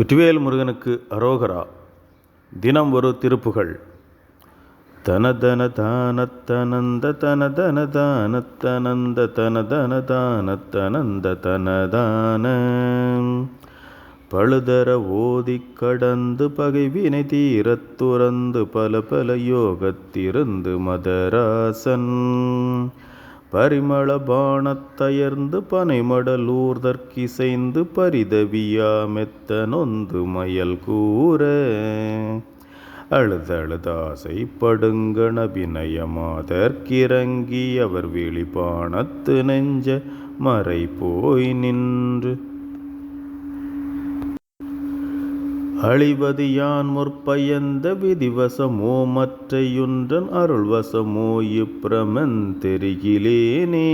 வெற்றிவேல் முருகனுக்கு அரோகரா. தினம் ஒரு திருப்புகழ். தனதன தானத்தனந்த தனதன தானத்தனந்த தனதன தானத்தனந்த தனதான பழுதர ஓதி கடந்து பகைவினை தீரத் துறந்து பல பல யோகத்திருந்து மதராசன் பரிமள பாணத்தயர்ந்து பனைமடலூர்தற்கிசைந்து பரிதவியா மெத்த நொந்து மயல் கூற அழுதழுதாசை படுங்கண வினயமாதற்கிறங்கி அவர் விழிபாணத்து நெஞ்ச மறை போய் நின்று அழிவது யான் முற்பயந்த விதிவசமோ மற்றையுன்றன் அருள்வசமோ இப்பிரமந்தெரிகிலேனே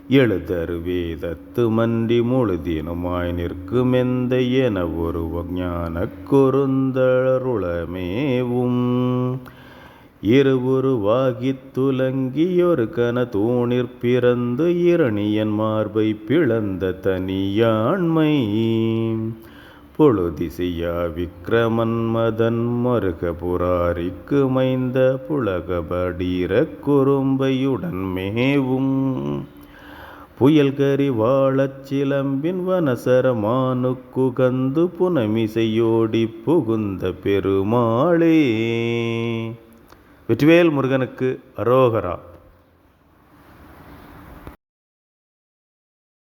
எழுதரு வேதத்து மன்றி முழுதினுமாய் நிற்குமெந்த என ஒரு ஞானக் கொருந்தருளமேவும் இருவுருவாகித் துலங்கியொரு கன தூணிற் பிறந்து இரணியன் மார்பை பிளந்த தனியாண்மை பொழுதிசையா விக்கிரமன் மதன் மருக புராரிக்கு மைந்த புலகபடீர குறும்பையுடன் மேவும் புயல்கரி வாழச் சிலம்பின் வனசரமானுக்குகந்து புனமிசையோடி புகுந்த பெருமாளே. வெற்றிவேல் முருகனுக்கு அரோகரா.